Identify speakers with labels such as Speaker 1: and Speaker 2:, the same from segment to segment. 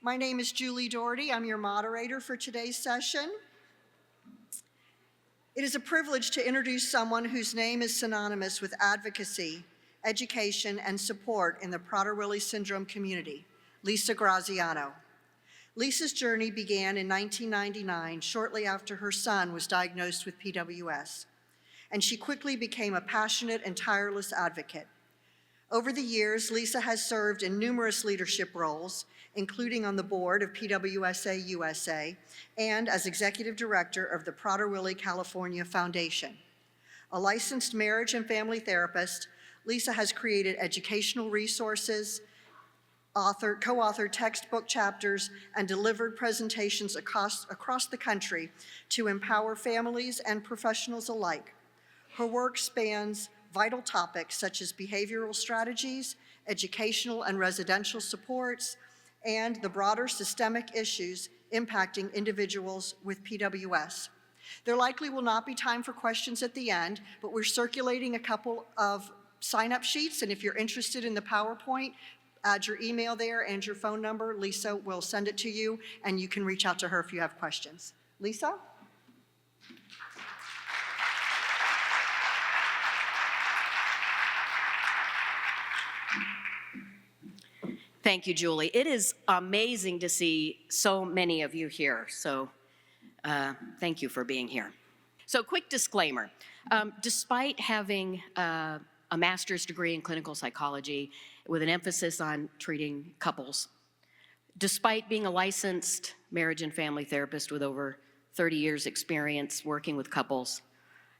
Speaker 1: My name is Julie Doherty. I'm your moderator for today's session. It is a privilege to introduce someone whose name is synonymous with advocacy, education, and support in the Prader-Willi syndrome community, Lisa Graziano. Lisa's journey began in 1999, shortly after her son was diagnosed with PWS, and she quickly became a passionate and tireless advocate. Over the years, Lisa has served in numerous leadership roles, including on the board of PWSA USA and as executive director of the Prader-Willi California Foundation. A licensed marriage and family therapist, Lisa has created educational resources, co-authored textbook chapters, and delivered presentations across the country to empower families and professionals alike. Her work spans vital topics such as behavioral strategies, educational and residential supports, and the broader systemic issues impacting individuals with PWS. There likely will not be time for questions at the end, but we're circulating a couple of sign-up sheets, and if you're interested in the PowerPoint, add your email there and your phone number. Lisa will send it to you, and you can reach out to her if you have questions. Lisa?
Speaker 2: Thank you, Julie. It is amazing to see so many of you here, so thank you for being here. So quick disclaimer, despite having a master's degree in clinical psychology with an emphasis on treating couples, despite being a licensed marriage and family therapist with over 30 years experience working with couples,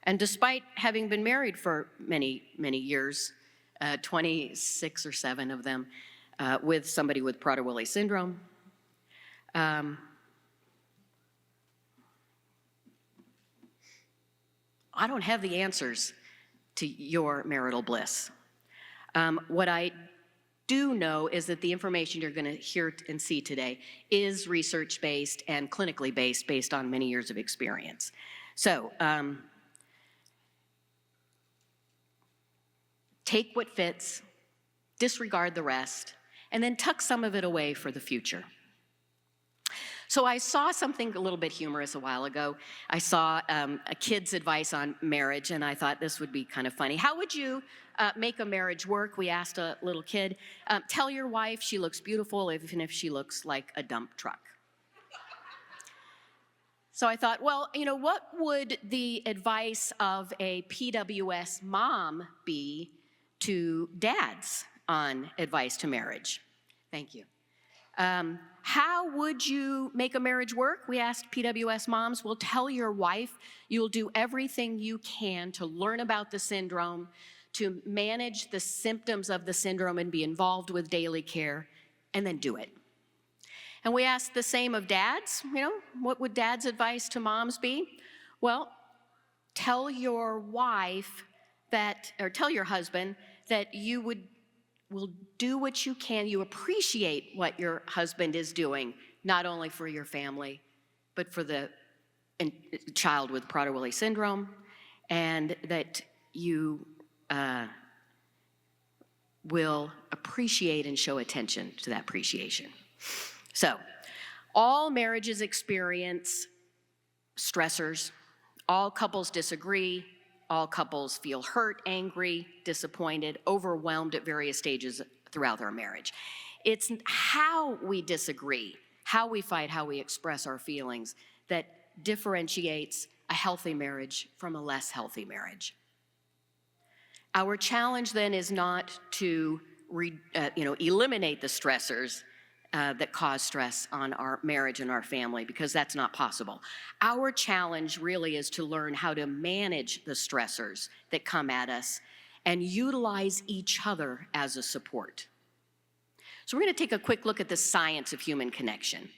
Speaker 2: and despite having been married for many, many years, 26 or 7 of them, with somebody with Prader-Willi syndrome. I don't have the answers to your marital bliss. What I do know is that the information you're going to hear and see today is research-based and clinically based on many years of experience. So, take what fits, disregard the rest, and then tuck some of it away for the future. So I saw something a little bit humorous a while ago. I saw a kid's advice on marriage, and I thought this would be kind of funny. How would you make a marriage work? We asked a little kid, tell your wife she looks beautiful even if she looks like a dump truck. So I thought, well, you know, what would the advice of a PWS mom be to dads on advice to marriage? Thank you. How would you make a marriage work? We asked PWS moms. Well, tell your wife you'll do everything you can to learn about the syndrome, to manage the symptoms of the syndrome and be involved with daily care, and then do it. And we asked the same of dads. You know, what would dad's advice to moms be? Well, tell your wife that, or tell your husband that you will do what you can. You appreciate what your husband is doing, not only for your family, but for the child with Prader-Willi syndrome, and that you will appreciate and show attention to that appreciation. So, all marriages experience stressors. All couples disagree. All couples feel hurt, angry, disappointed, overwhelmed at various stages throughout their marriage. It's how we disagree, how we fight, how we express our feelings that differentiates a healthy marriage from a less healthy marriage. Our challenge then is not to eliminate the stressors that cause stress on our marriage and our family, because that's not possible. Our challenge really is to learn how to manage the stressors that come at us and utilize each other as a support. So we're going to take a quick look at the science of human connection.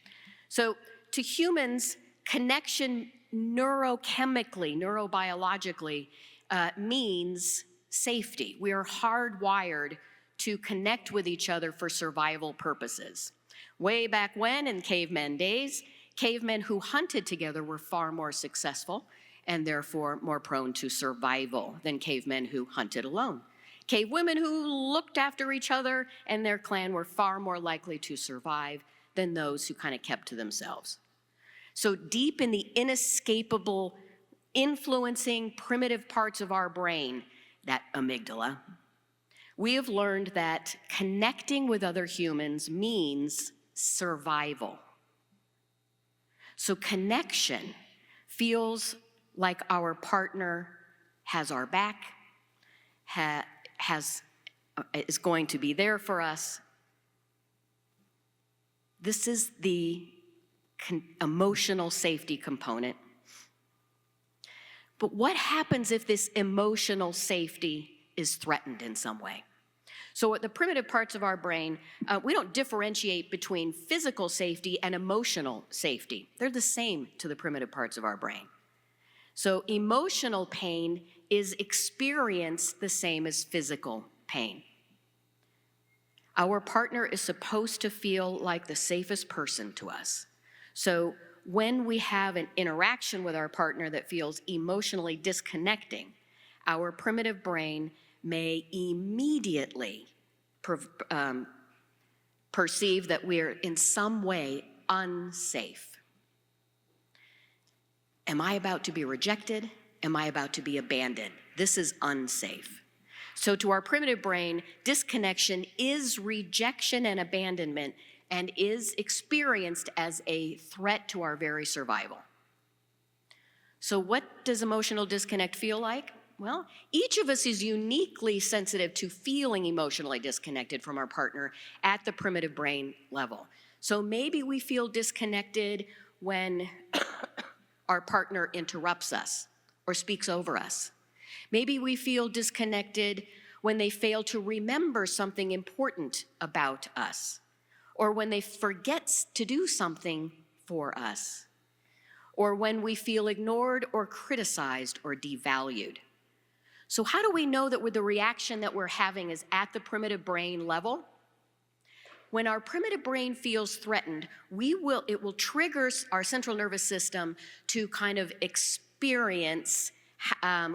Speaker 2: So to humans, connection neurochemically, neurobiologically, means safety. We are hardwired to connect with each other for survival purposes. Way back when, in cavemen days, cavemen who hunted together were far more successful and therefore more prone to survival than cavemen who hunted alone. Cave women who looked after each other and their clan were far more likely to survive than those who kind of kept to themselves. So deep in the inescapable, influencing primitive parts of our brain, that amygdala, we have learned that connecting with other humans means survival. So connection feels like our partner has our back, is going to be there for us. This is the emotional safety component. But what happens if this emotional safety is threatened in some way? So at the primitive parts of our brain, we don't differentiate between physical safety and emotional safety. They're the same to the primitive parts of our brain. So emotional pain is experienced the same as physical pain. Our partner is supposed to feel like the safest person to us. So when we have an interaction with our partner that feels emotionally disconnecting, our primitive brain may immediately perceive that we're in some way unsafe. Am I about to be rejected? Am I about to be abandoned? This is unsafe. So to our primitive brain, disconnection is rejection and abandonment and is experienced as a threat to our very survival. So what does emotional disconnect feel like? Well, each of us is uniquely sensitive to feeling emotionally disconnected from our partner at the primitive brain level. So maybe we feel disconnected when our partner interrupts us or speaks over us. Maybe we feel disconnected when they fail to remember something important about us, or when they forget to do something for us, or when we feel ignored or criticized or devalued. So how do we know that the reaction that we're having is at the primitive brain level? When our primitive brain feels threatened, it will trigger our central nervous system to kind of experience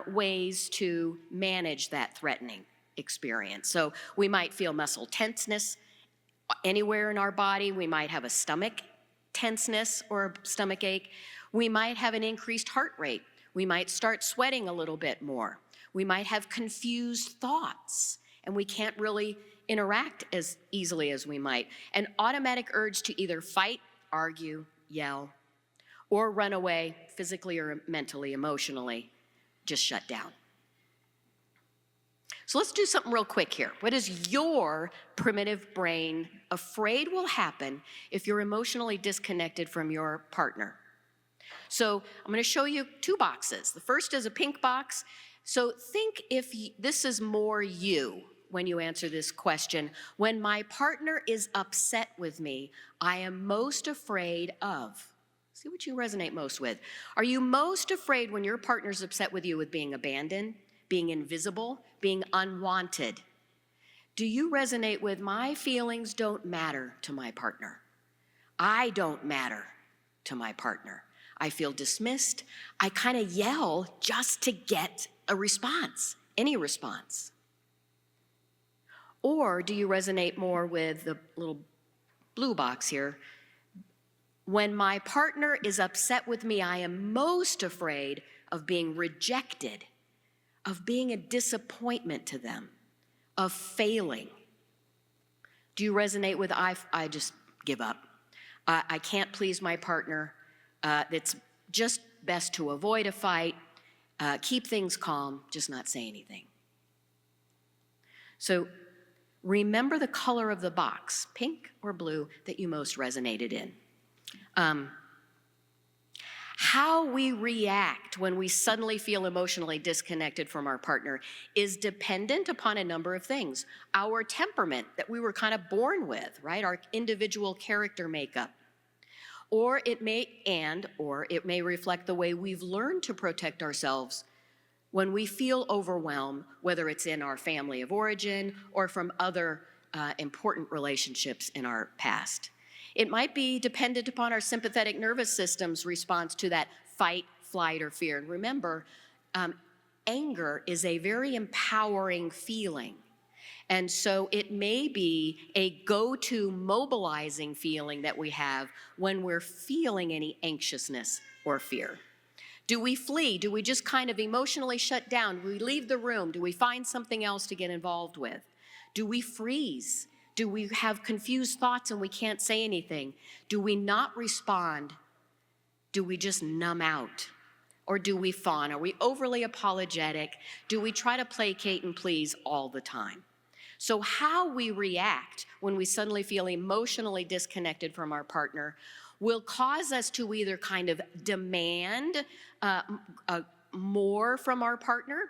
Speaker 2: ways to manage that threatening experience. So we might feel muscle tenseness anywhere in our body. We might have a stomach tenseness or a stomach ache. We might have an increased heart rate. We might start sweating a little bit more. We might have confused thoughts, and we can't really interact as easily as we might. An automatic urge to either fight, argue, yell, or run away physically or mentally, emotionally, just shut down. So let's do something real quick here. What is your primitive brain afraid will happen if you're emotionally disconnected from your partner? So I'm going to show you two boxes. The first is a pink box. So think if this is more you when you answer this question. When my partner is upset with me, I am most afraid of. See what you resonate most with. Are you most afraid when your partner's upset with you with being abandoned, being invisible, being unwanted? Do you resonate with my feelings don't matter to my partner? I don't matter to my partner. I feel dismissed. I kind of yell just to get a response, any response. Or do you resonate more with the little blue box here? When my partner is upset with me, I am most afraid of being rejected, of being a disappointment to them, of failing. Do you resonate with I just give up? I can't please my partner. It's just best to avoid a fight, keep things calm, just not say anything. So remember the color of the box, pink or blue, that you most resonated in. How we react when we suddenly feel emotionally disconnected from our partner is dependent upon a number of things. Our temperament that we were kind of born with, right? Our individual character makeup. Or it may reflect the way we've learned to protect ourselves when we feel overwhelmed, whether it's in our family of origin or from other important relationships in our past. It might be dependent upon our sympathetic nervous system's response to that fight, flight, or fear. And remember, anger is a very empowering feeling. And so it may be a go-to mobilizing feeling that we have when we're feeling any anxiousness or fear. Do we flee? Do we just kind of emotionally shut down? Do we leave the room? Do we find something else to get involved with? Do we freeze? Do we have confused thoughts and we can't say anything? Do we not respond? Do we just numb out? Or do we fawn? Are we overly apologetic? Do we try to placate and please all the time? So how we react when we suddenly feel emotionally disconnected from our partner will cause us to either kind of demand more from our partner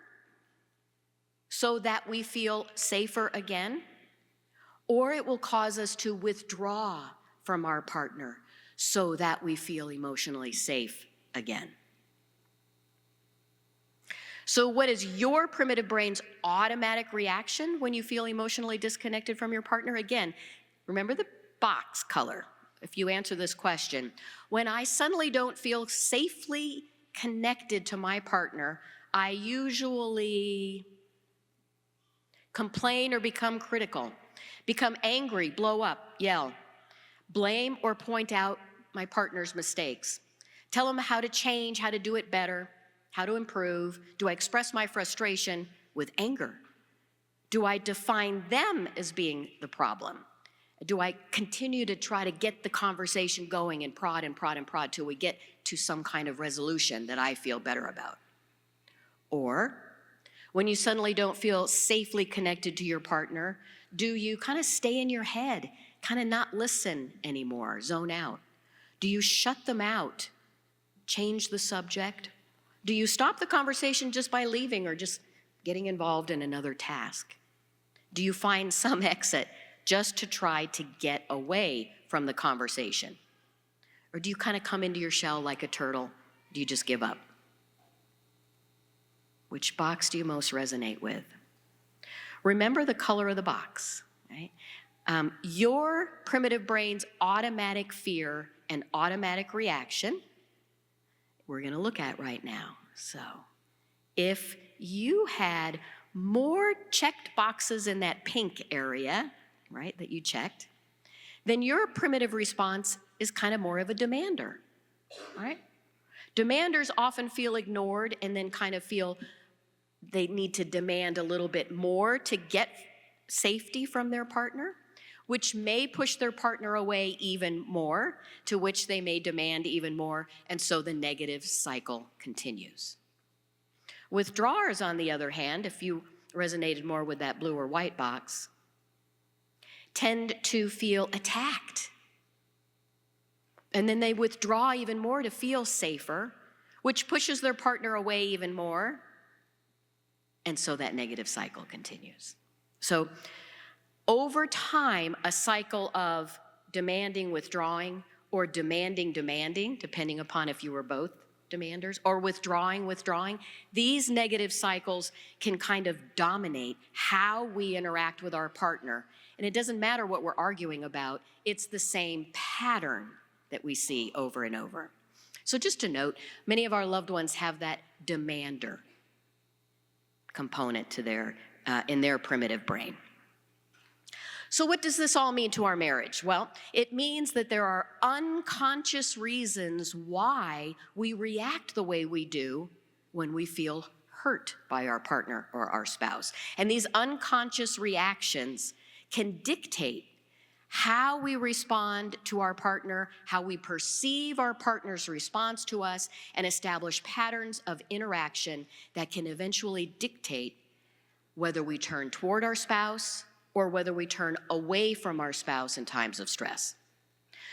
Speaker 2: so that we feel safer again, or it will cause us to withdraw from our partner so that we feel emotionally safe again. So what is your primitive brain's automatic reaction when you feel emotionally disconnected from your partner? Again, remember the box color. If you answer this question, when I suddenly don't feel safely connected to my partner, I usually complain or become critical, become angry, blow up, yell, blame or point out my partner's mistakes, tell them how to change, how to do it better, how to improve. Do I express my frustration with anger? Do I define them as being the problem? Do I continue to try to get the conversation going and prod and prod and prod till we get to some kind of resolution that I feel better about? Or when you suddenly don't feel safely connected to your partner, do you kind of stay in your head, kind of not listen anymore, zone out? Do you shut them out, change the subject? Do you stop the conversation just by leaving or just getting involved in another task? Do you find some exit just to try to get away from the conversation? Or do you kind of come into your shell like a turtle? Do you just give up? Which box do you most resonate with? Remember the color of the box, right? Your primitive brain's automatic fear and automatic reaction, we're going to look at right now. So if you had more checked boxes in that pink area, right, that you checked, then your primitive response is kind of more of a demander, right? Demanders often feel ignored and then kind of feel they need to demand a little bit more to get safety from their partner, which may push their partner away even more, to which they may demand even more, and so the negative cycle continues. Withdrawers, on the other hand, if you resonated more with that blue or white box, tend to feel attacked. And then they withdraw even more to feel safer, which pushes their partner away even more, and so that negative cycle continues. So over time, a cycle of demanding, withdrawing, or demanding, depending upon if you were both demanders, or withdrawing, these negative cycles can kind of dominate how we interact with our partner. And it doesn't matter what we're arguing about, it's the same pattern that we see over and over. So just to note, many of our loved ones have that demander component to in their primitive brain. So what does this all mean to our marriage? Well, it means that there are unconscious reasons why we react the way we do when we feel hurt by our partner or our spouse. And these unconscious reactions can dictate how we respond to our partner, how we perceive our partner's response to us, and establish patterns of interaction that can eventually dictate whether we turn toward our spouse or whether we turn away from our spouse in times of stress.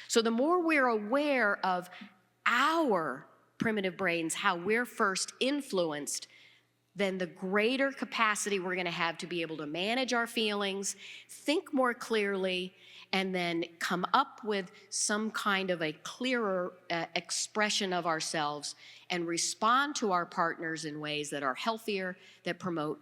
Speaker 2: So the more we're aware of our primitive brains, how we're first influenced, then the greater capacity we're going to have to be able to manage our feelings, think more clearly, and then come up with some kind of a clearer expression of ourselves and respond to our partners in ways that are healthier, that promote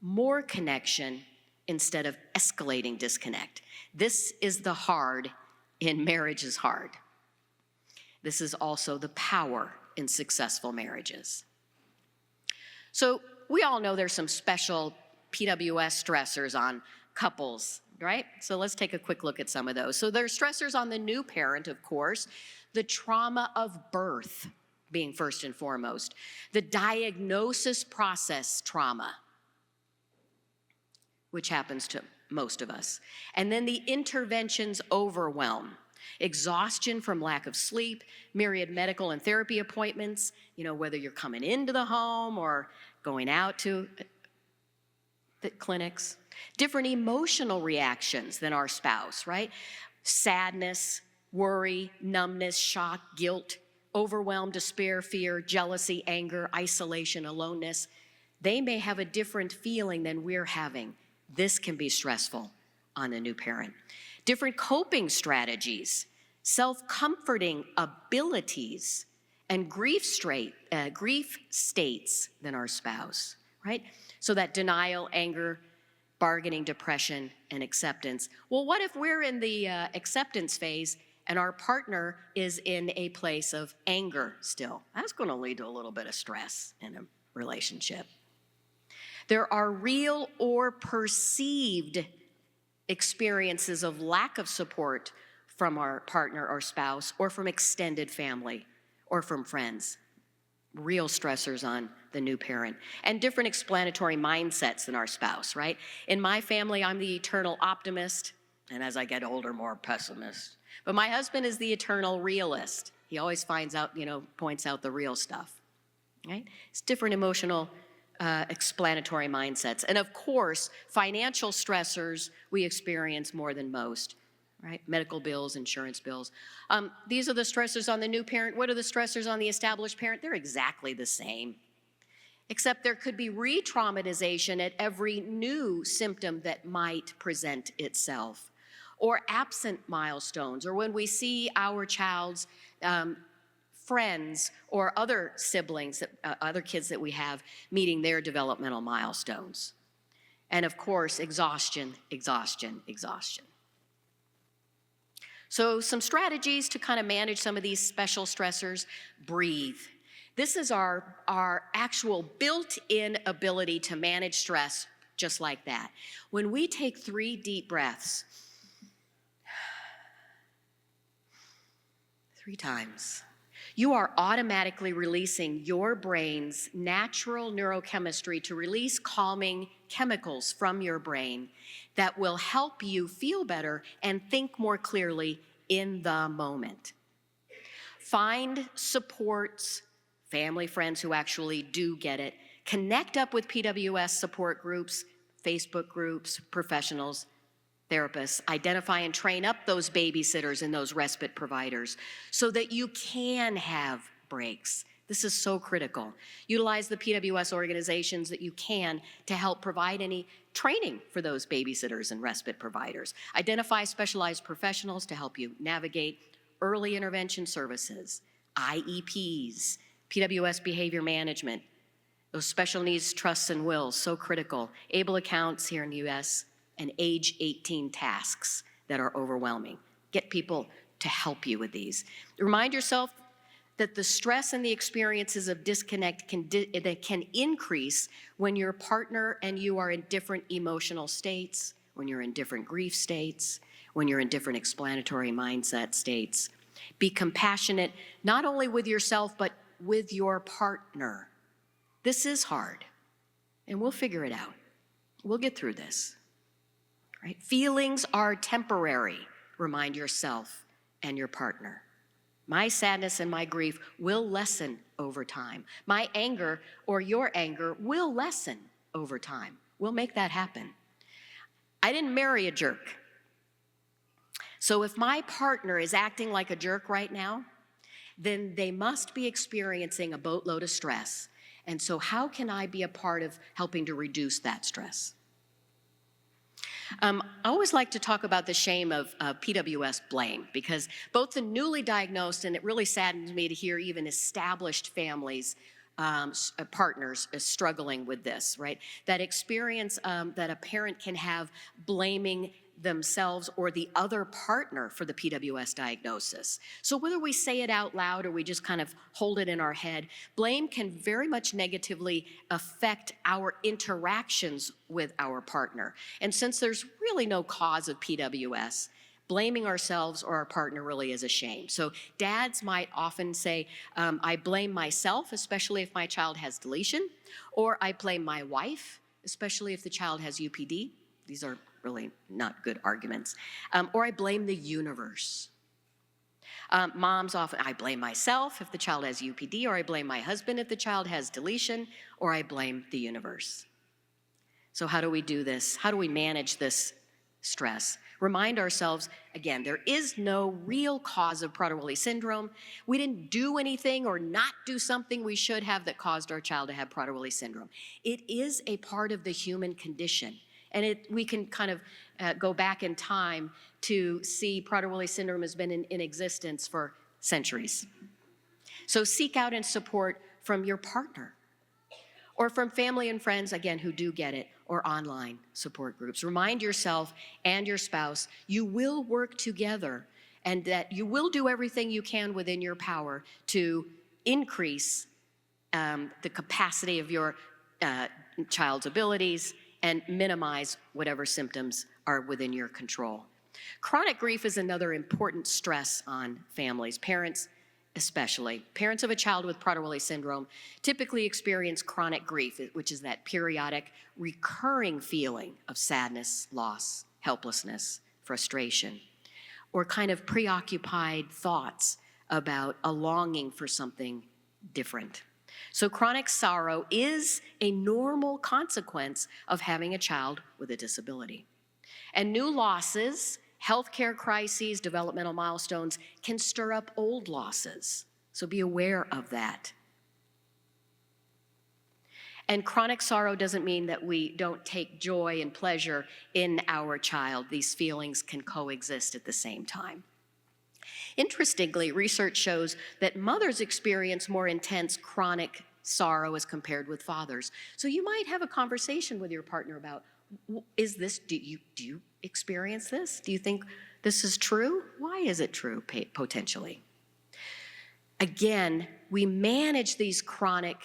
Speaker 2: more connection instead of escalating disconnect. This is the hard in Marriage is Hard. This is also the power in successful marriages. So we all know there's some special PWS stressors on couples, right? So let's take a quick look at some of those. So there's stressors on the new parent, of course, the trauma of birth being first and foremost, the diagnosis process trauma, which happens to most of us, and then the interventions overwhelm, exhaustion from lack of sleep, myriad medical and therapy appointments, whether you're coming into the home or going out to the clinics, different emotional reactions than our spouse, right? Sadness, worry, numbness, shock, guilt, overwhelm, despair, fear, jealousy, anger, isolation, aloneness. They may have a different feeling than we're having. This can be stressful on a new parent. Different coping strategies, self-comforting abilities, and grief states than our spouse, right? So that denial, anger, bargaining, depression, and acceptance. Well, what if we're in the acceptance phase and our partner is in a place of anger still? That's going to lead to a little bit of stress in a relationship. There are real or perceived experiences of lack of support from our partner or spouse, or from extended family, or from friends. Real stressors on the new parent. And different explanatory mindsets than our spouse, right? In my family, I'm the eternal optimist, and as I get older, more pessimist. But my husband is the eternal realist. He always finds out, points out the real stuff, right? It's different emotional explanatory mindsets. And of course, financial stressors we experience more than most, right? Medical bills, insurance bills. These are the stressors on the new parent. What are the stressors on the established parent? They're exactly the same, except there could be re-traumatization at every new symptom that might present itself, or absent milestones, or when we see our child's friends or other siblings, other kids that we have, meeting their developmental milestones. And of course, exhaustion, exhaustion, exhaustion. So some strategies to kind of manage some of these special stressors. Breathe. This is our actual built-in ability to manage stress just like that. When we take 3 deep breaths, 3 times, you are automatically releasing your brain's natural neurochemistry to release calming chemicals from your brain that will help you feel better and think more clearly in the moment. Find supports, family, friends who actually do get it. Connect up with PWS support groups, Facebook groups, professionals, therapists. Identify and train up those babysitters and those respite providers so that you can have breaks. This is so critical. Utilize the PWS organizations that you can to help provide any training for those babysitters and respite providers. Identify specialized professionals to help you navigate early intervention services, IEPs, PWS behavior management, those special needs trusts and wills, so critical. ABLE accounts here in the US, and age 18 tasks that are overwhelming. Get people to help you with these. Remind yourself that the stress and the experiences of disconnect can increase when your partner and you are in different emotional states, when you're in different grief states, when you're in different explanatory mindset states. Be compassionate, not only with yourself, but with your partner. This is hard, and we'll figure it out. We'll get through this. Right? Feelings are temporary, remind yourself and your partner. My sadness and my grief will lessen over time. My anger or your anger will lessen over time. We'll make that happen. I didn't marry a jerk. So if my partner is acting like a jerk right now, then they must be experiencing a boatload of stress. And so how can I be a part of helping to reduce that stress? I always like to talk about the shame of PWS blame, because both the newly diagnosed, and it really saddens me to hear even established families, partners struggling with this, right? That experience that a parent can have blaming themselves or the other partner for the PWS diagnosis. So whether we say it out loud or we just kind of hold it in our head, blame can very much negatively affect our interactions with our partner. And since there's really no cause of PWS, blaming ourselves or our partner really is a shame. So dads might often say, I blame myself, especially if my child has deletion, or I blame my wife, especially if the child has UPD. These are really not good arguments. Or I blame the universe. Moms often, I blame myself if the child has UPD, or I blame my husband if the child has deletion, or I blame the universe. So how do we do this? How do we manage this stress? Remind ourselves, again, there is no real cause of Prader-Willi syndrome. We didn't do anything or not do something we should have that caused our child to have Prader-Willi syndrome. It is a part of the human condition. And we can kind of go back in time to see Prader-Willi syndrome has been in existence for centuries. So seek out and support from your partner or from family and friends, again, who do get it, or online support groups. Remind yourself and your spouse you will work together and that you will do everything you can within your power to increase the capacity of your child's abilities and minimize whatever symptoms are within your control. Chronic grief is another important stress on families, parents especially. Parents of a child with Prader-Willi syndrome typically experience chronic grief, which is that periodic, recurring feeling of sadness, loss, helplessness, frustration, or kind of preoccupied thoughts about a longing for something different. So chronic sorrow is a normal consequence of having a child with a disability. And new losses, healthcare crises, developmental milestones can stir up old losses. So be aware of that. And chronic sorrow doesn't mean that we don't take joy and pleasure in our child. These feelings can coexist at the same time. Interestingly, research shows that mothers experience more intense chronic sorrow as compared with fathers. So you might have a conversation with your partner about, do you experience this? Do you think this is true? Why is it true, potentially? Again, we manage these chronic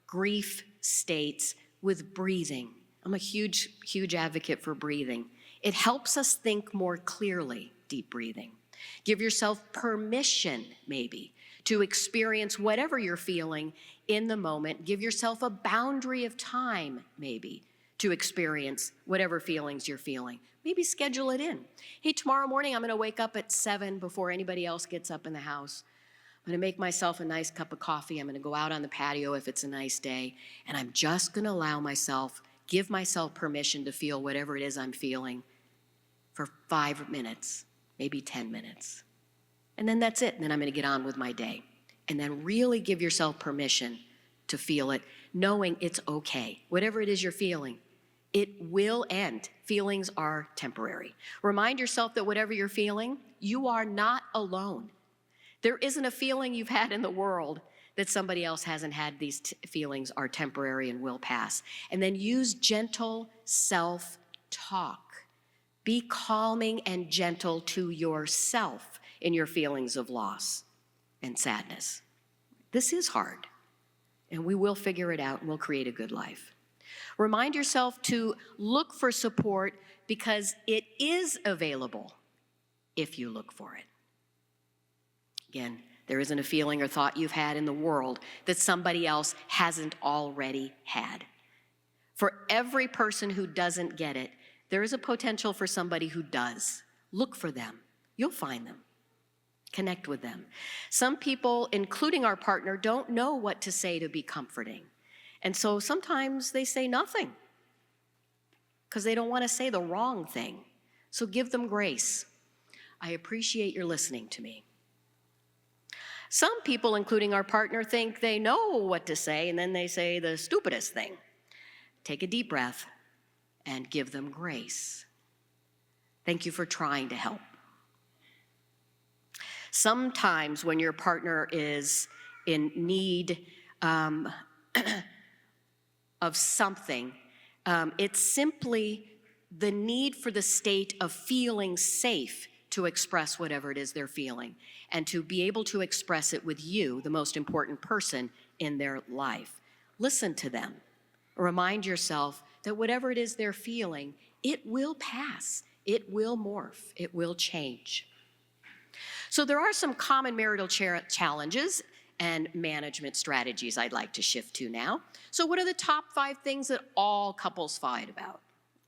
Speaker 2: grief states with breathing. I'm a huge advocate for breathing. It helps us think more clearly, deep breathing. Give yourself permission, maybe, to experience whatever you're feeling in the moment. Give yourself a boundary of time, maybe, to experience whatever feelings you're feeling. Maybe schedule it in. Hey, tomorrow morning I'm gonna wake up at 7 before anybody else gets up in the house. I'm gonna make myself a nice cup of coffee. I'm gonna go out on the patio if it's a nice day, and I'm just gonna give myself permission to feel whatever it is I'm feeling for 5 minutes. Maybe 10 minutes. And then that's it. And then I'm going to get on with my day. And then really give yourself permission to feel it, knowing it's okay. Whatever it is you're feeling, it will end. Feelings are temporary. Remind yourself that whatever you're feeling, you are not alone. There isn't a feeling you've had in the world that somebody else hasn't had. These feelings are temporary and will pass. And then use gentle self-talk. Be calming and gentle to yourself in your feelings of loss and sadness. This is hard, and we will figure it out and we'll create a good life. Remind yourself to look for support because it is available if you look for it. Again, there isn't a feeling or thought you've had in the world that somebody else hasn't already had. For every person who doesn't get it, there is a potential for somebody who does. Look for them. You'll find them. Connect with them. Some people, including our partner, don't know what to say to be comforting. And so sometimes they say nothing because they don't want to say the wrong thing. So give them grace. I appreciate your listening to me. Some people, including our partner, think they know what to say and then they say the stupidest thing. Take a deep breath and give them grace. Thank you for trying to help. Sometimes when your partner is in need of something, it's simply the need for the state of feeling safe to express whatever it is they're feeling, and to be able to express it with you, the most important person in their life. Listen to them. Remind yourself that whatever it is they're feeling, it will pass, it will morph, it will change. So there are some common marital challenges and management strategies I'd like to shift to now. So what are the top 5 things that all couples fight about?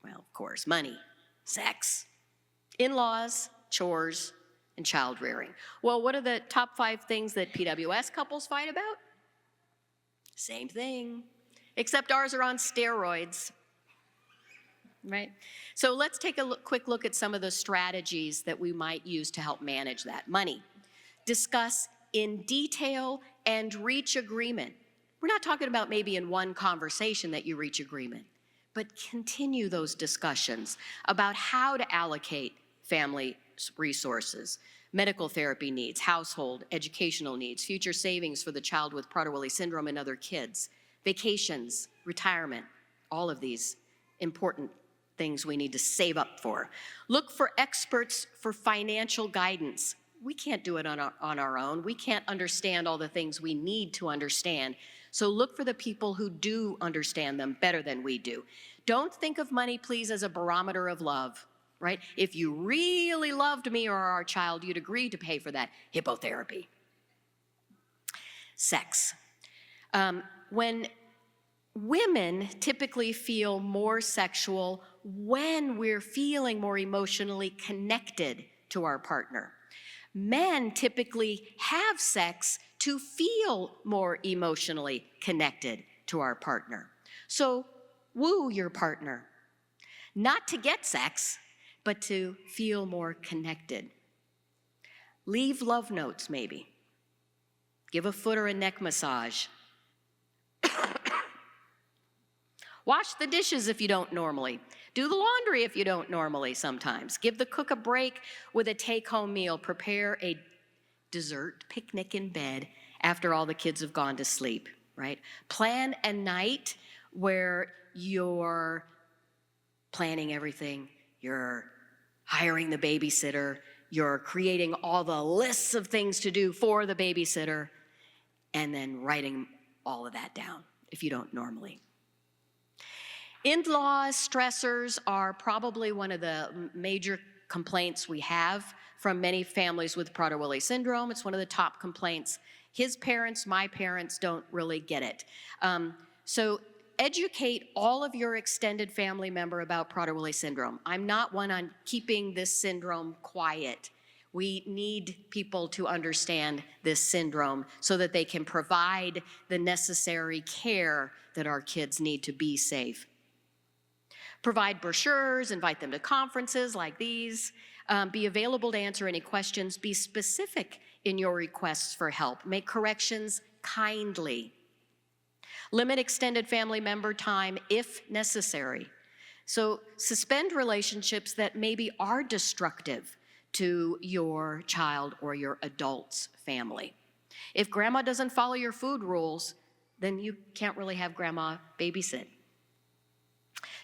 Speaker 2: Well, of course, money, sex, in-laws, chores, and child rearing. Well, what are the top 5 things that PWS couples fight about? Same thing, except ours are on steroids, right? So let's take a quick look at some of the strategies that we might use to help manage that. Money. Discuss in detail and reach agreement. We're not talking about maybe in one conversation that you reach agreement, but continue those discussions about how to allocate family resources, medical therapy needs, household, educational needs, future savings for the child with Prader-Willi syndrome and other kids, vacations, retirement, all of these important things we need to save up for. Look for experts for financial guidance. We can't do it on our own. We can't understand all the things we need to understand. So look for the people who do understand them better than we do. Don't think of money, please, as a barometer of love, right? If you really loved me or our child, you'd agree to pay for that hippotherapy. Sex. When women typically feel more sexual when we're feeling more emotionally connected to our partner. Men typically have sex to feel more emotionally connected to our partner. So woo your partner, not to get sex, but to feel more connected. Leave love notes, maybe. Give a foot or a neck massage. Wash the dishes if you don't normally. Do the laundry if you don't normally sometimes. Give the cook a break with a take-home meal. Prepare a dessert picnic in bed after all the kids have gone to sleep, right? Plan a night where you're planning everything. You're hiring the babysitter. You're creating all the lists of things to do for the babysitter, and then writing all of that down if you don't normally. In-laws, stressors are probably one of the major complaints we have from many families with Prader-Willi syndrome. It's one of the top complaints. His parents, my parents, don't really get it. So educate all of your extended family member about Prader-Willi syndrome. I'm not one on keeping this syndrome quiet. We need people to understand this syndrome so that they can provide the necessary care that our kids need to be safe. Provide brochures, invite them to conferences like these. Be available to answer any questions. Be specific in your requests for help. Make corrections kindly. Limit extended family member time if necessary. So suspend relationships that maybe are destructive to your child or your adult's family. If grandma doesn't follow your food rules, then you can't really have grandma babysit.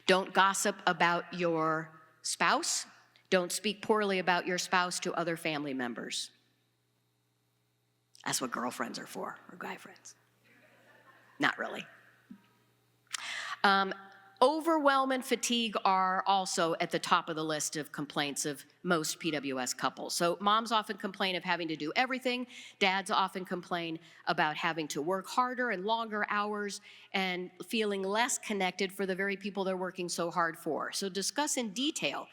Speaker 2: Don't gossip about your spouse. Don't speak poorly about your spouse to other family members. That's what girlfriends are for, or guy friends. Not really. Overwhelm and fatigue are also at the top of the list of complaints of most PWS couples. So moms often complain of having to do everything. Dads often complain about having to work harder and longer hours and feeling less connected for the very people they're working so hard for. So discuss in detail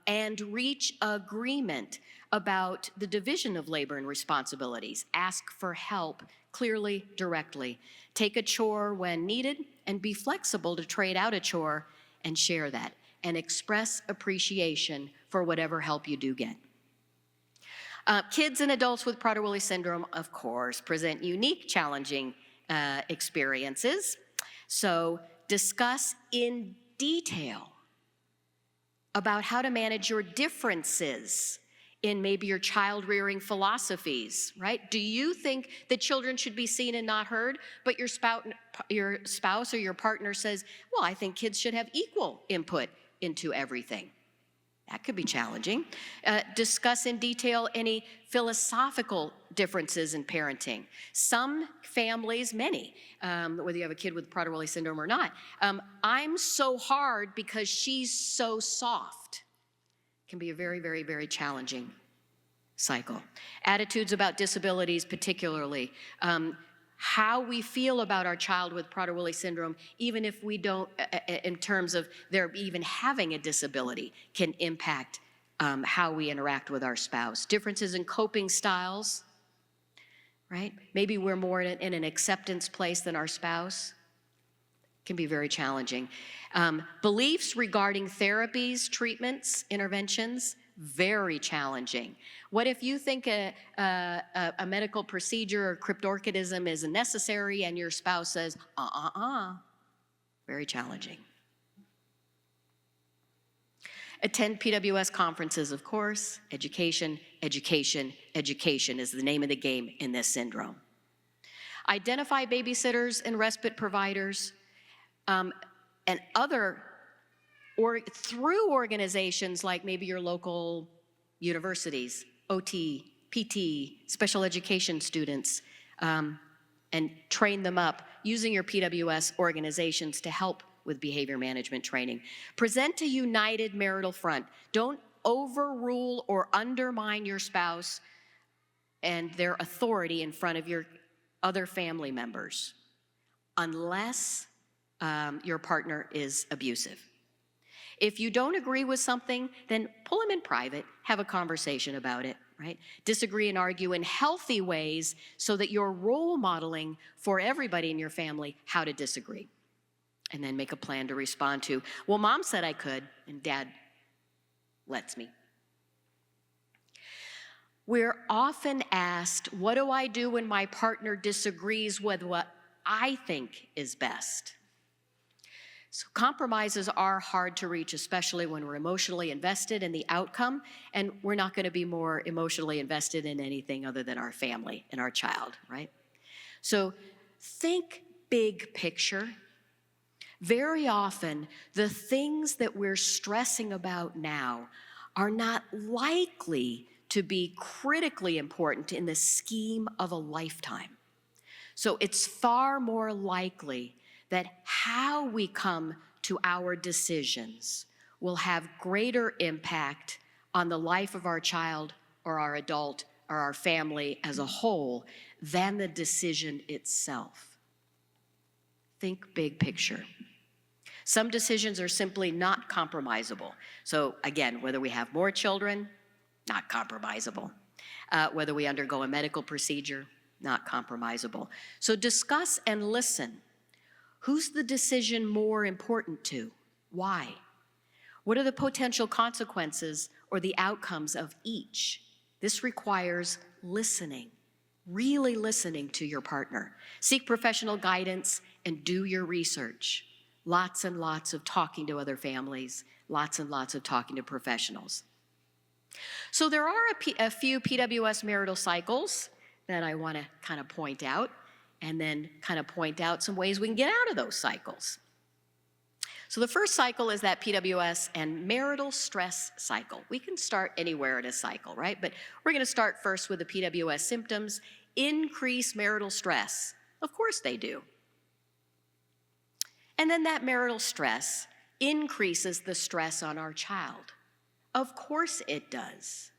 Speaker 2: and reach agreement about the division of labor and responsibilities. Ask for help clearly, directly. Take a chore when needed and be flexible to trade out a chore and share that and express appreciation for whatever help you do get. Kids and adults with Prader-Willi syndrome, of course, present unique, challenging experiences. So discuss in detail about how to manage your differences in maybe your child-rearing philosophies, right? Do you think that children should be seen and not heard, but your spouse or your partner says, well, I think kids should have equal input into everything. That could be challenging. Discuss in detail any philosophical differences in parenting. Some families, many, whether you have a kid with Prader-Willi syndrome or not, I'm so hard because she's so soft. Can be a very, very, very challenging cycle. Attitudes about disabilities particularly. How we feel about our child with Prader-Willi syndrome, even if we don't, in terms of their even having a disability, can impact how we interact with our spouse. Differences in coping styles, right? Maybe we're more in an acceptance place than our spouse. Can be very challenging. Beliefs regarding therapies, treatments, interventions, very challenging. What if you think a medical procedure or cryptorchidism is necessary and your spouse says, Very challenging. Attend PWS conferences, of course. Education, education, education is the name of the game in this syndrome. Identify babysitters and respite providers and other, or through organizations like maybe your local universities, OT, PT, special education students, and train them up using your PWS organizations to help with behavior management training. Present a united marital front. Don't overrule or undermine your spouse and their authority in front of your other family members unless your partner is abusive. If you don't agree with something, then pull them in private, have a conversation about it, right? Disagree and argue in healthy ways so that you're role modeling for everybody in your family how to disagree. And then make a plan to respond to, well, mom said I could, and dad lets me. We're often asked, what do I do when my partner disagrees with what I think is best? So compromises are hard to reach, especially when we're emotionally invested in the outcome, and we're not going to be more emotionally invested in anything other than our family and our child, right? So think big picture. Very often, the things that we're stressing about now are not likely to be critically important in the scheme of a lifetime. So it's far more likely that how we come to our decisions will have greater impact on the life of our child or our adult or our family as a whole than the decision itself. Think big picture. Some decisions are simply not compromisable. So again, whether we have more children, not compromisable. Whether we undergo a medical procedure, not compromisable. So discuss and listen. Who's the decision more important to? Why? What are the potential consequences or the outcomes of each? This requires listening, really listening to your partner. Seek professional guidance and do your research. Lots and lots of talking to other families, lots and lots of talking to professionals. So there are a few PWS marital cycles that I want to kind of point out, and then kind of point out some ways we can get out of those cycles. So the first cycle is that PWS and marital stress cycle. We can start anywhere in a cycle, right? But we're going to start first with the PWS symptoms. Increase marital stress. Of course they do. And then that marital stress increases the stress on our child. Of course it does.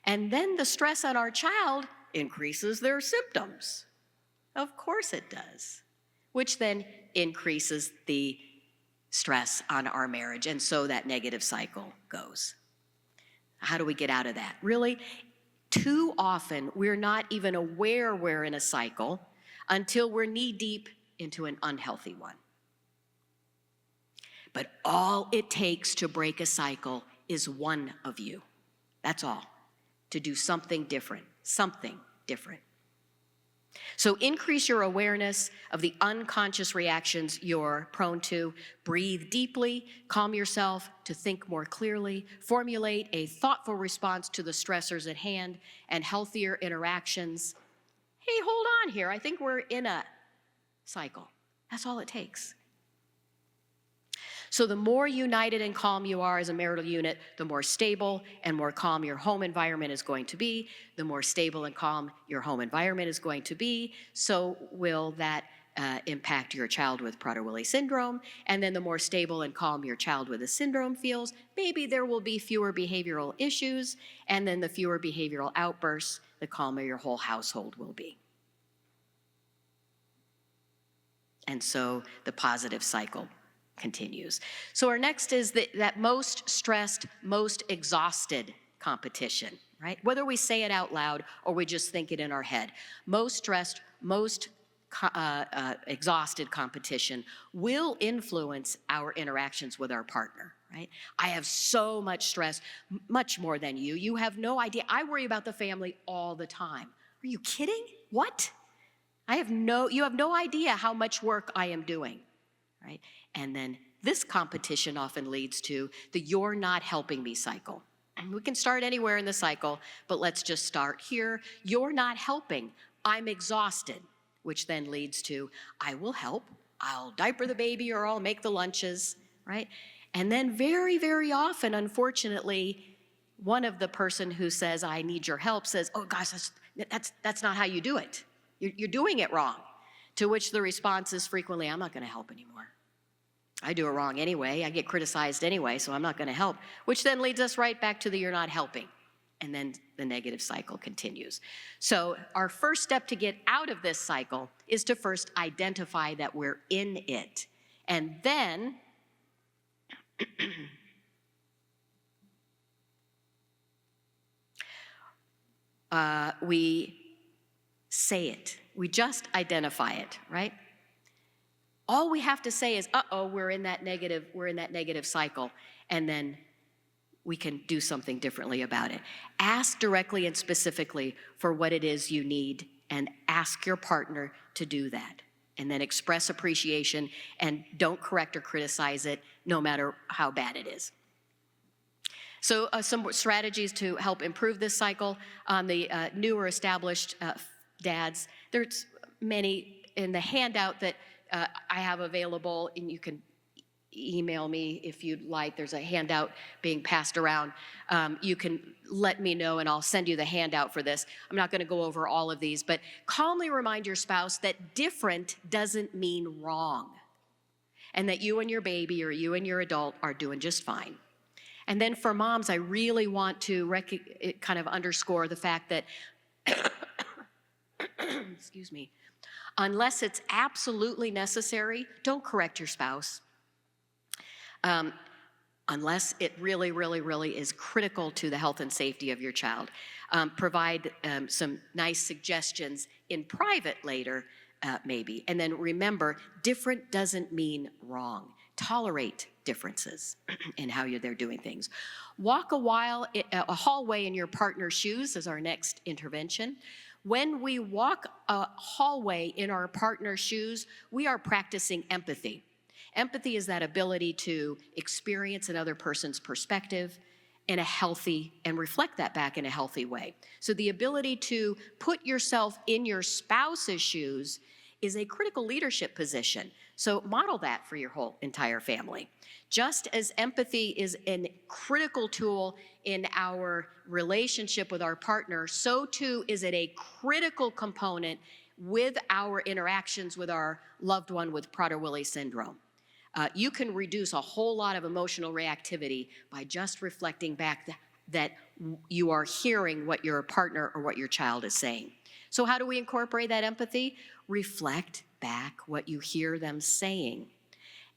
Speaker 2: And then the stress on our child increases their symptoms. Of course it does. Which then increases the stress on our marriage, and so that negative cycle goes. How do we get out of that? Really, too often we're not even aware we're in a cycle until we're knee-deep into an unhealthy one. But all it takes to break a cycle is one of you. That's all. To do something different, something different. So increase your awareness of the unconscious reactions you're prone to. Breathe deeply, calm yourself to think more clearly, formulate a thoughtful response to the stressors at hand and healthier interactions. Hey, hold on here. I think we're in a cycle. That's all it takes. So the more united and calm you are as a marital unit, the more stable and more calm your home environment is going to be. The more stable and calm your home environment is going to be, so will that impact your child with Prader-Willi syndrome. And then the more stable and calm your child with the syndrome feels, maybe there will be fewer behavioral issues, and then the fewer behavioral outbursts, the calmer your whole household will be. And so the positive cycle continues. So our next is that most stressed, most exhausted competition, right? Whether we say it out loud or we just think it in our head. Most stressed, most exhausted competition will influence our interactions with our partner, right? I have so much stress, much more than you. You have no idea. I worry about the family all the time. Are you kidding? What? You have no idea how much work I am doing, right? And then this competition often leads to the "you're not helping me" cycle. And we can start anywhere in the cycle, but let's just start here. You're not helping. I'm exhausted, which then leads to I will help. I'll diaper the baby or I'll make the lunches, right? And then very, very often, unfortunately, one of the person who says, I need your help, says, oh gosh, that's not how you do it. You're doing it wrong. To which the response is frequently, I'm not going to help anymore. I do it wrong anyway. I get criticized anyway, so I'm not going to help. Which then leads us right back to the you're not helping. And then the negative cycle continues. So our first step to get out of this cycle is to first identify that we're in it. And then we say it. We just identify it, right? All we have to say is, uh-oh, we're in that negative cycle, and then we can do something differently about it. Ask directly and specifically for what it is you need, and ask your partner to do that. And then express appreciation, and don't correct or criticize it, no matter how bad it is. So some strategies to help improve this cycle on the newer established dads. There's many in the handout that I have available, and you can email me if you'd like. There's a handout being passed around. You can let me know and I'll send you the handout for this. I'm not going to go over all of these, but calmly remind your spouse that different doesn't mean wrong, and that you and your baby or you and your adult are doing just fine. And then for moms, I really want to kind of underscore the fact that excuse me, unless it's absolutely necessary, don't correct your spouse. Unless it really, really, really is critical to the health and safety of your child. Provide some nice suggestions in private later, maybe. And then remember, different doesn't mean wrong. Tolerate differences in how they're doing things. Walk a hallway in your partner's shoes is our next intervention. When we walk a hallway in our partner's shoes, we are practicing empathy. Empathy is that ability to experience another person's perspective in a healthy, and reflect that back in a healthy way. So the ability to put yourself in your spouse's shoes is a critical leadership position. So model that for your whole entire family. Just as empathy is a critical tool in our relationship with our partner, so too is it a critical component with our interactions with our loved one with Prader-Willi syndrome. You can reduce a whole lot of emotional reactivity by just reflecting back that you are hearing what your partner or what your child is saying. So how do we incorporate that empathy? Reflect back what you hear them saying,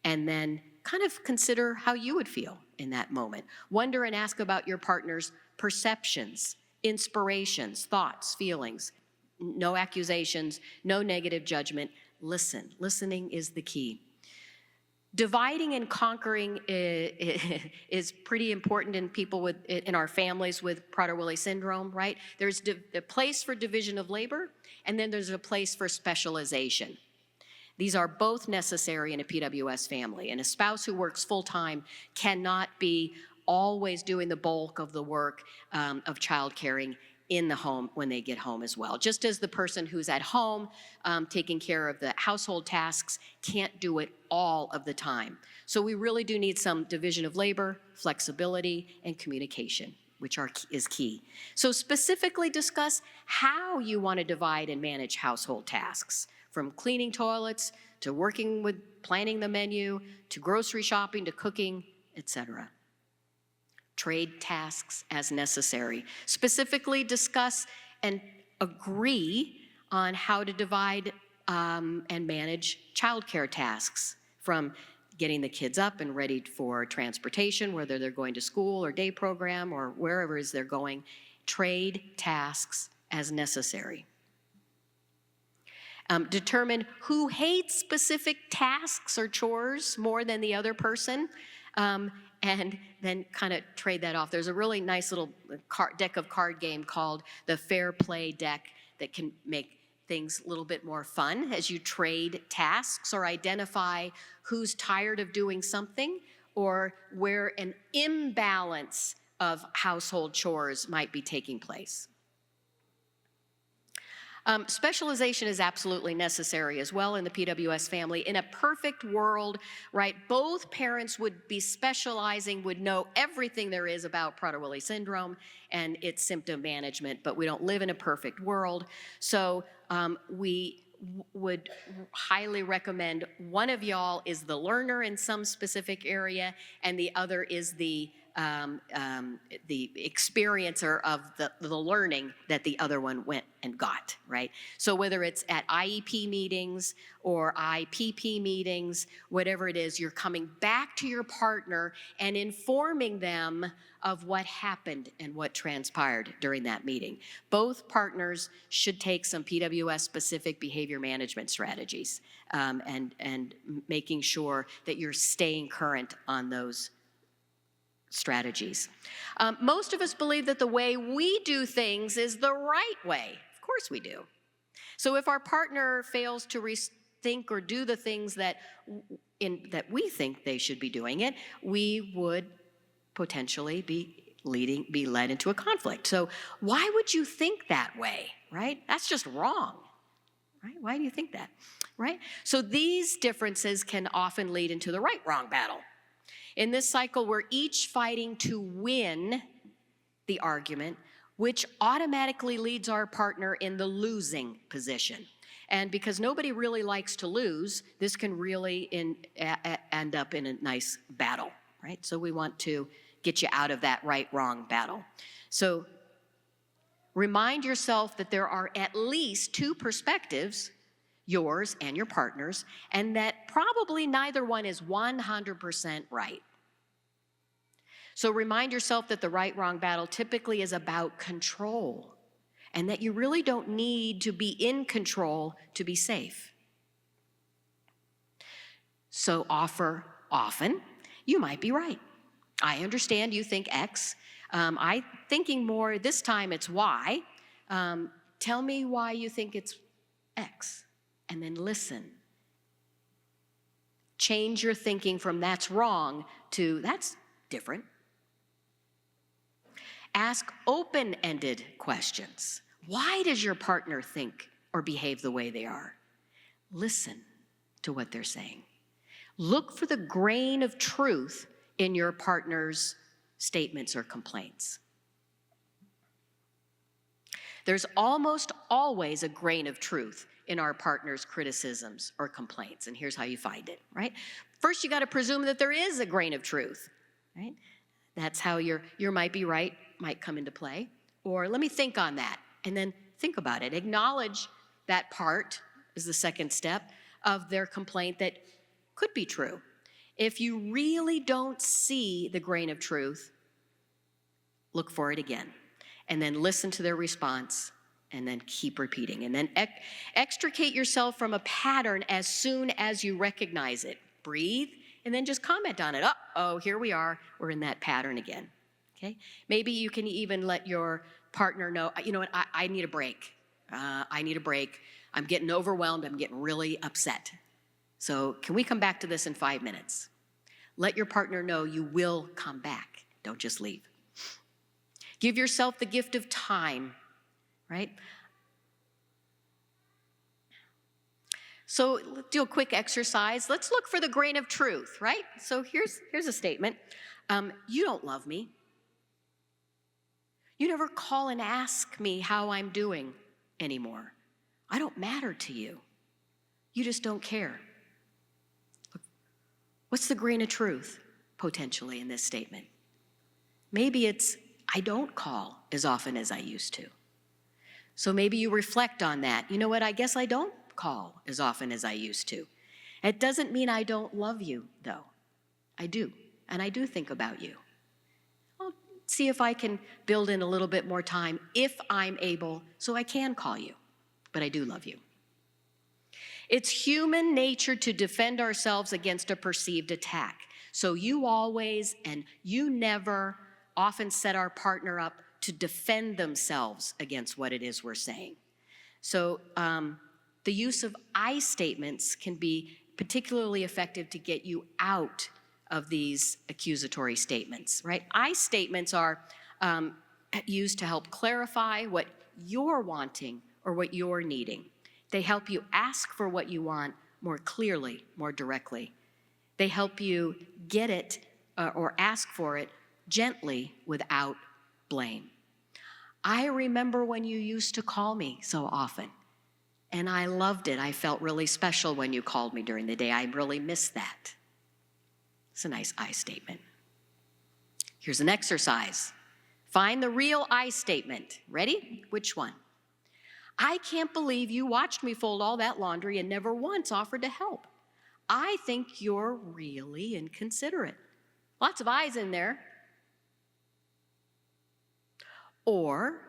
Speaker 2: and then kind of consider how you would feel in that moment. Wonder and ask about your partner's perceptions, inspirations, thoughts, feelings. No accusations, no negative judgment. Listen. Listening is the key. Dividing and conquering is pretty important in our families with Prader-Willi syndrome, right? There's a place for division of labor, and then there's a place for specialization. These are both necessary in a PWS family, and a spouse who works full-time cannot be always doing the bulk of the work of child caring in the home when they get home as well. Just as the person who's at home taking care of the household tasks can't do it all of the time. So we really do need some division of labor, flexibility, and communication, which is key. So specifically discuss how you want to divide and manage household tasks, from cleaning toilets to working with planning the menu to grocery shopping to cooking, etc. Trade tasks as necessary. Specifically discuss and agree on how to divide and manage childcare tasks, from getting the kids up and ready for transportation, whether they're going to school or day program or wherever it is they're going. Trade tasks as necessary. Determine who hates specific tasks or chores more than the other person, and then kind of trade that off. There's a really nice little deck of card game called the Fair Play deck that can make things a little bit more fun as you trade tasks or identify who's tired of doing something or where an imbalance of household chores might be taking place. Specialization is absolutely necessary as well in the PWS family. In a perfect world, right, both parents would be specializing, would know everything there is about Prader-Willi syndrome and its symptom management, but we don't live in a perfect world. So we would highly recommend one of y'all is the learner in some specific area and the other is the experiencer of the learning that the other one went and got, right? So whether it's at IEP meetings or IPP meetings, whatever it is, you're coming back to your partner and informing them of what happened and what transpired during that meeting. Both partners should take some PWS-specific behavior management strategies and making sure that you're staying current on those strategies. Most of us believe that the way we do things is the right way. Of course we do. So if our partner fails to rethink or do the things that we think they should be doing it, we would potentially be led into a conflict. So why would you think that way, right? That's just wrong, right? Why do you think that, right? So these differences can often lead into the right-wrong battle. In this cycle, we're each fighting to win the argument, which automatically leads our partner in the losing position. And because nobody really likes to lose, this can really end up in a nice battle, right? So we want to get you out of that right-wrong battle. So remind yourself that there are at least two perspectives, yours and your partner's, and that probably neither one is 100% right. So remind yourself that the right-wrong battle typically is about control, and that you really don't need to be in control to be safe. So offer often, you might be right. I understand you think X. I'm thinking more, this time it's Y. Tell me why you think it's X. And then listen. Change your thinking from that's wrong to that's different. Ask open-ended questions. Why does your partner think or behave the way they are? Listen to what they're saying. Look for the grain of truth in your partner's statements or complaints. There's almost always a grain of truth in our partner's criticisms or complaints, and here's how you find it, right? First, you got to presume that there is a grain of truth, right? That's how your might be right might come into play. Or let me think on that, and then think about it. Acknowledge that part is the second step of their complaint that could be true. If you really don't see the grain of truth, look for it again, and then listen to their response, and then keep repeating. And then extricate yourself from a pattern as soon as you recognize it. Breathe, and then just comment on it. Oh, here we are. We're in that pattern again. Okay? Maybe you can even let your partner know, you know what, I need a break. I need a break. I'm getting overwhelmed. I'm getting really upset. So can we come back to this in 5 minutes? Let your partner know you will come back. Don't just leave. Give yourself the gift of time right? So let's do a quick exercise. Let's look for the grain of truth, right? So here's a statement. You don't love me. You never call and ask me how I'm doing anymore. I don't matter to you. You just don't care. What's the grain of truth, potentially, in this statement? Maybe it's, I don't call as often as I used to. So maybe you reflect on that. You know what, I guess I don't call as often as I used to. It doesn't mean I don't love you, though. I do, and I do think about you. I'll see if I can build in a little bit more time if I'm able, so I can call you, but I do love you. It's human nature to defend ourselves against a perceived attack. So you always and you never often set our partner up to defend themselves against what it is we're saying. So the use of I statements can be particularly effective to get you out of these accusatory statements, right? I statements are used to help clarify what you're wanting or what you're needing. They help you ask for what you want more clearly, more directly. They help you get it or ask for it gently without blame. I remember when you used to call me so often, and I loved it. I felt really special when you called me during the day. I really miss that. It's a nice I statement. Here's an exercise. Find the real I statement. Ready? Which one? I can't believe you watched me fold all that laundry and never once offered to help. I think you're really inconsiderate. Lots of I's in there. Or,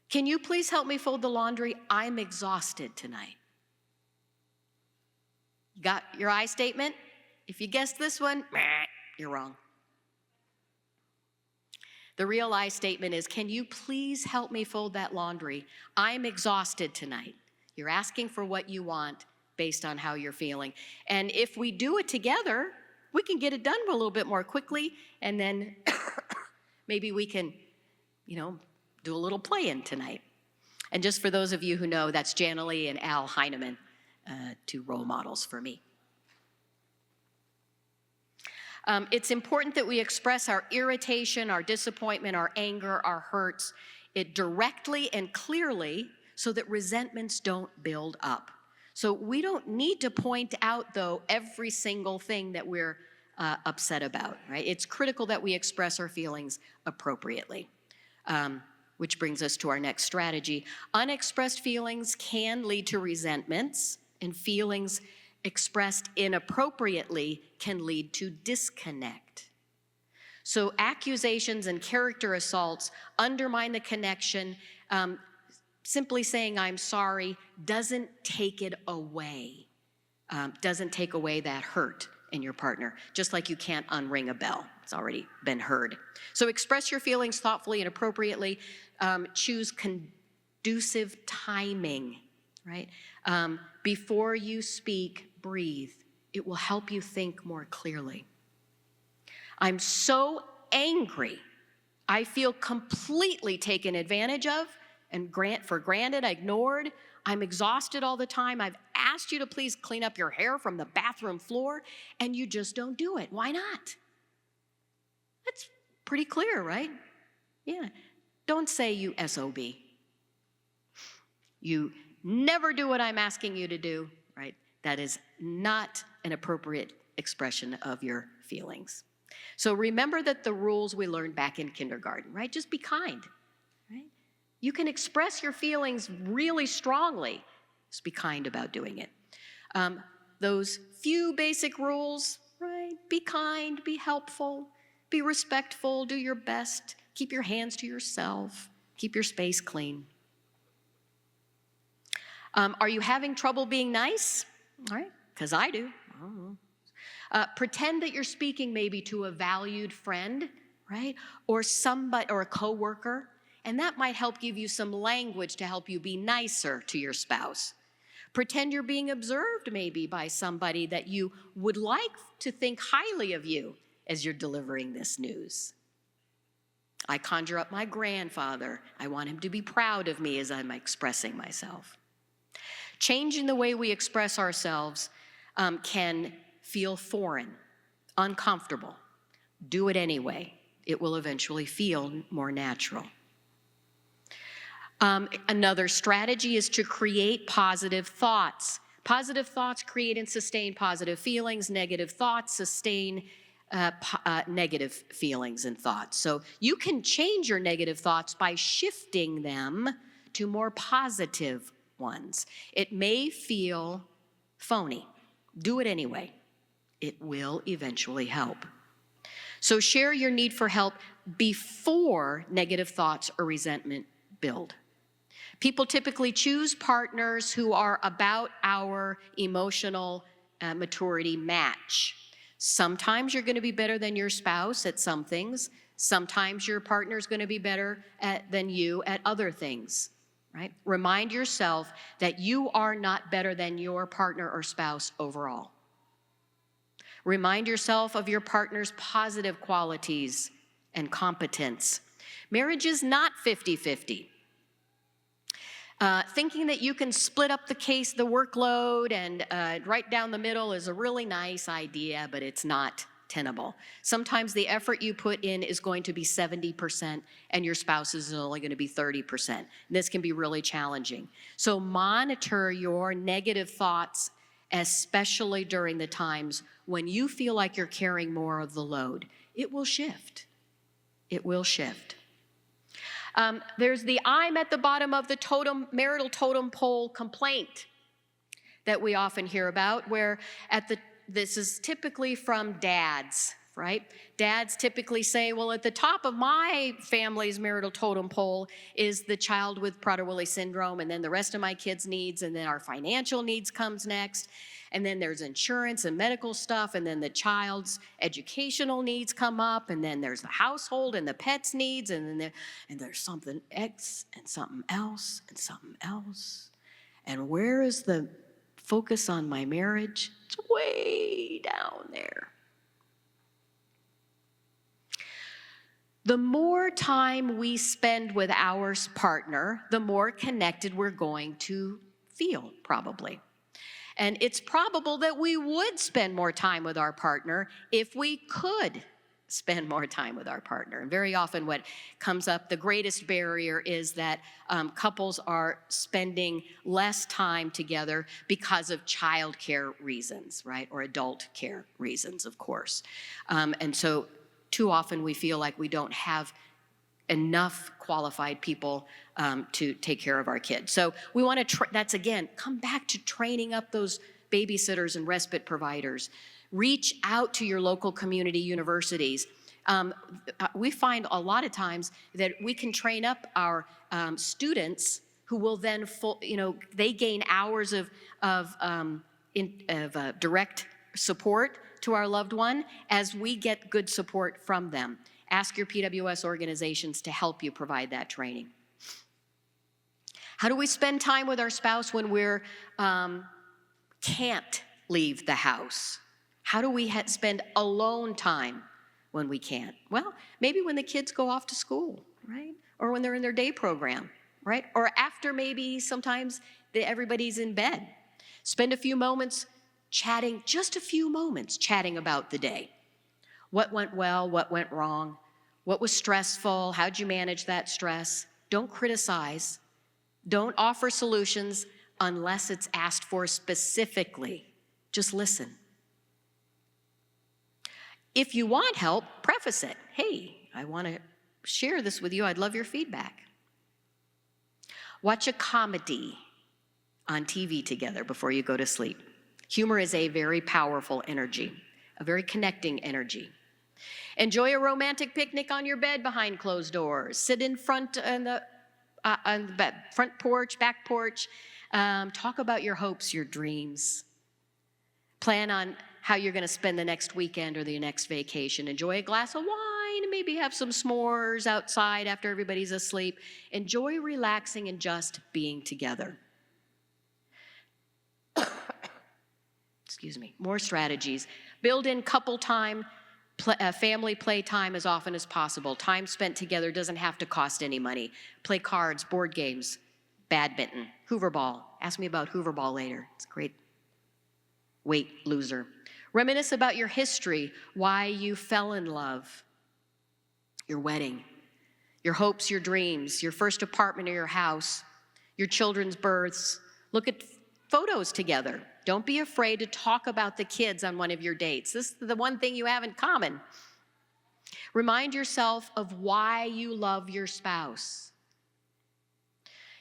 Speaker 2: can you please help me fold the laundry? I'm exhausted tonight. Got your I statement? If you guessed this one, you're wrong. The real I statement is, can you please help me fold that laundry? I'm exhausted tonight. You're asking for what you want based on how you're feeling. And if we do it together, we can get it done a little bit more quickly, and then maybe we can, do a little play-in tonight. And just for those of you who know, that's Janilee and Al Heineman, two role models for me. It's important that we express our irritation, our disappointment, our anger, our hurts, it directly and clearly so that resentments don't build up. So we don't need to point out, though, every single thing that we're upset about, right? It's critical that we express our feelings appropriately, which brings us to our next strategy. Unexpressed feelings can lead to resentments, and feelings expressed inappropriately can lead to disconnect. So accusations and character assaults undermine the connection. Simply saying I'm sorry doesn't take it away, doesn't take away that hurt in your partner, just like you can't unring a bell. It's already been heard. So express your feelings thoughtfully and appropriately. Choose conducive timing, right? Before you speak, breathe. It will help you think more clearly. I'm so angry. I feel completely taken advantage of and for granted, ignored. I'm exhausted all the time. I've asked you to please clean up your hair from the bathroom floor, and you just don't do it. Why not? That's pretty clear, right? Yeah. Don't say you SOB. You never do what I'm asking you to do, right? That is not an appropriate expression of your feelings. So remember that the rules we learned back in kindergarten, right? Just be kind, right? You can express your feelings really strongly. Just be kind about doing it. Those few basic rules, right? Be kind, be helpful, be respectful, do your best, keep your hands to yourself, keep your space clean. Are you having trouble being nice? All right, because I do. Pretend that you're speaking maybe to a valued friend, right? Or somebody, or a coworker, and that might help give you some language to help you be nicer to your spouse. Pretend you're being observed maybe by somebody that you would like to think highly of you as you're delivering this news. I conjure up my grandfather. I want him to be proud of me as I'm expressing myself. Changing the way we express ourselves can feel foreign, uncomfortable. Do it anyway. It will eventually feel more natural. Another strategy is to create positive thoughts. Positive thoughts create and sustain positive feelings. Negative thoughts sustain negative feelings and thoughts. So you can change your negative thoughts by shifting them to more positive ones. It may feel phony. Do it anyway. It will eventually help. So share your need for help before negative thoughts or resentment build. People typically choose partners who are about our emotional maturity match. Sometimes you're going to be better than your spouse at some things. Sometimes your partner's going to be better than you at other things, right? Remind yourself that you are not better than your partner or spouse overall. Remind yourself of your partner's positive qualities and competence. Marriage is not 50-50. Thinking that you can split up the workload and right down the middle is a really nice idea, but it's not tenable. Sometimes the effort you put in is going to be 70% and your spouse is only going to be 30%. This can be really challenging. So monitor your negative thoughts, especially during the times when you feel like you're carrying more of the load. It will shift. It will shift. There's the I'm at the bottom of the marital totem pole complaint that we often hear about, where this is typically from dads, right? Dads typically say, well, at the top of my family's marital totem pole is the child with Prader-Willi syndrome, and then the rest of my kids' needs, and then our financial needs comes next. And then there's insurance and medical stuff, and then the child's educational needs come up, and then there's the household and the pets' needs, and then there's something X and something else and something else. And where is the focus on my marriage? It's way down there. The more time we spend with our partner, the more connected we're going to feel, probably. And it's probable that we would spend more time with our partner if we could spend more time with our partner. And very often what comes up, the greatest barrier is that couples are spending less time together because of childcare reasons, right? Or adult care reasons, of course. And so too often we feel like we don't have enough qualified people to take care of our kids. So we want to, that's again, come back to training up those babysitters and respite providers. Reach out to your local community universities. We find a lot of times that we can train up our students who will then, they gain hours of direct support to our loved one as we get good support from them. Ask your PWS organizations to help you provide that training. How do we spend time with our spouse when we're can't leave the house? How do we spend alone time when we can't? Well, maybe when the kids go off to school, right? Or when they're in their day program, right? Or after maybe sometimes everybody's in bed. Spend a few moments chatting, just a few moments chatting about the day. What went well? What went wrong? What was stressful? How'd you manage that stress? Don't criticize. Don't offer solutions unless it's asked for specifically. Just listen. If you want help, preface it. Hey, I want to share this with you. I'd love your feedback. Watch a comedy on TV together before you go to sleep. Humor is a very powerful energy, a very connecting energy. Enjoy a romantic picnic on your bed behind closed doors. Sit in front on the front porch, back porch. Talk about your hopes, your dreams. Plan on how you're going to spend the next weekend or the next vacation. Enjoy a glass of wine, maybe have some s'mores outside after everybody's asleep. Enjoy relaxing and just being together. Excuse me. More strategies. Build in couple time Family play time as often as possible. Time spent together doesn't have to cost any money. Play cards, board games, badminton, hoover ball. Ask me about hoover ball later. It's a great weight loser. Reminisce about your history, why you fell in love, your wedding, your hopes, your dreams, your first apartment or your house, your children's births. Look at photos together. Don't be afraid to talk about the kids on one of your dates. This is the one thing you have in common. Remind yourself of why you love your spouse.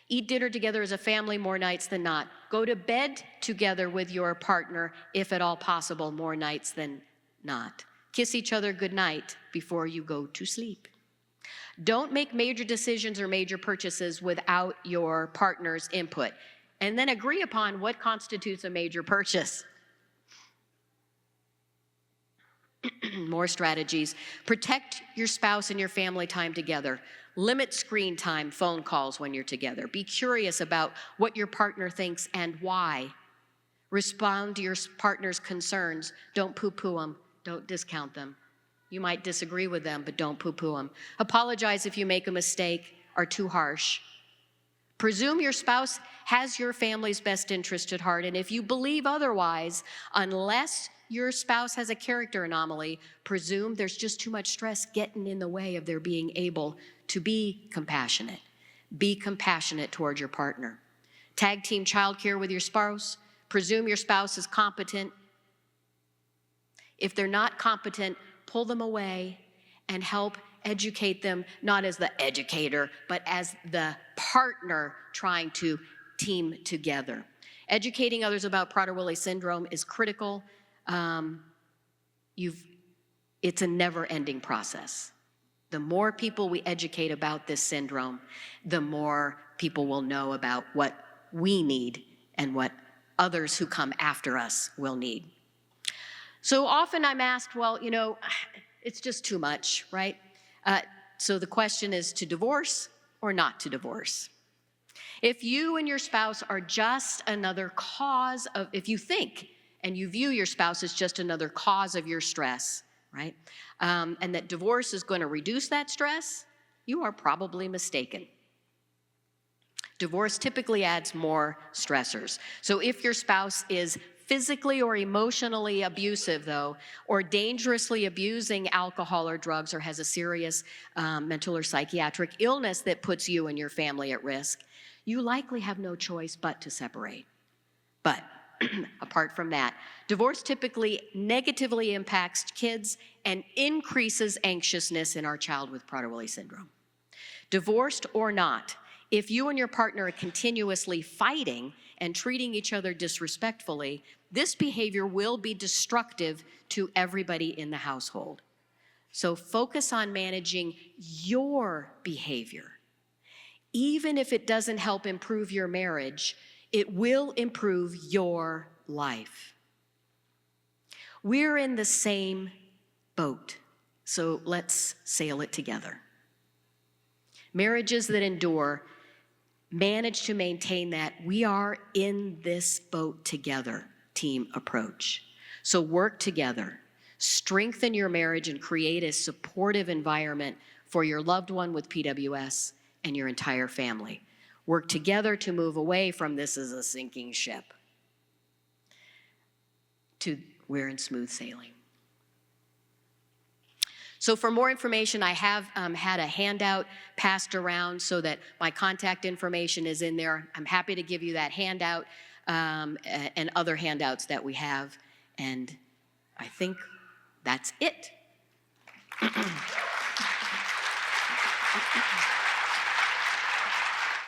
Speaker 2: Eat dinner together as a family more nights than not. Go to bed together with your partner, if at all possible, more nights than not. Kiss each other goodnight before you go to sleep. Don't make major decisions or major purchases without your partner's input. And then agree upon what constitutes a major purchase. More strategies. Protect your spouse and your family time together. Limit screen time, phone calls when you're together. Be curious about what your partner thinks and why. Respond to your partner's concerns. Don't poo-poo them. Don't discount them. You might disagree with them, but don't poo-poo them. Apologize if you make a mistake or too harsh. Presume your spouse has your family's best interest at heart, and if you believe otherwise, unless your spouse has a character anomaly, presume there's just too much stress getting in the way of their being able to be compassionate. Be compassionate toward your partner. Tag team childcare with your spouse. Presume your spouse is competent. If they're not competent, pull them away and help educate them, not as the educator, but as the partner trying to team together. Educating others about Prader-Willi syndrome is critical. It's a never-ending process. The more people we educate about this syndrome, the more people will know about what we need and what others who come after us will need. So often I'm asked, well, it's just too much, right? So the question is to divorce or not to divorce. If you and your spouse are just another cause of, if you think and you view your spouse as just another cause of your stress, right? And that divorce is going to reduce that stress, you are probably mistaken. Divorce typically adds more stressors. So if your spouse is physically or emotionally abusive, though, or dangerously abusing alcohol or drugs, or has a serious mental or psychiatric illness that puts you and your family at risk, you likely have no choice but to separate. But apart from that, divorce typically negatively impacts kids and increases anxiousness in our child with Prader-Willi syndrome. Divorced or not, if you and your partner are continuously fighting and treating each other disrespectfully, this behavior will be destructive to everybody in the household. So focus on managing your behavior. Even if it doesn't help improve your marriage, it will improve your life. We're in the same boat, so let's sail it together. Marriages that endure manage to maintain that we are in this boat together team approach. So work together, strengthen your marriage, and create a supportive environment for your loved one with PWS and your entire family. Work together to move away from this as a sinking ship to we're in smooth sailing. So for more information, I have had a handout passed around so that my contact information is in there. I'm happy to give you that handout and other handouts that we have. And I think that's it.